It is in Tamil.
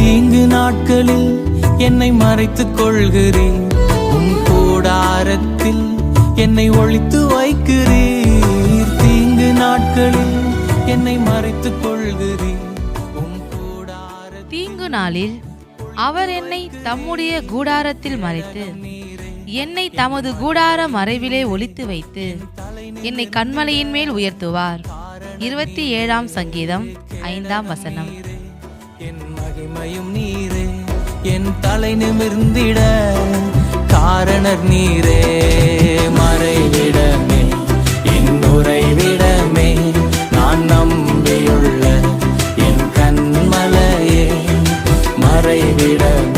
தீங்கு நாட்களில் என்னை மறைத்துக் கொள்கிறீர், உம் கூடாரத்தில் என்னை ஒளித்து வைக்கிறீர். தீங்கு நாட்களில் என்னை மறைத்துக் கொள்கிறீர், உம் கூடாரத்தில். தீங்கு நாளில் அவர் என்னை தம்முடைய கூடாரத்தில் மறைத்து என்னை தமது கூடார மறைவிலே ஒளித்து வைத்து என்னை கன்மலையின் மேல் உயர்த்துவார். 27ஆம் சங்கீதம் 5ஆம் வசனம். என் மகிமையும் நீரே, என் தலை நிமிர்ந்திட காரணர் நீரே. மறைவிடமே, என் உறைவிடமே, நான் நம்பியுள்ள என் கன்மலையே. மறைவிடமே,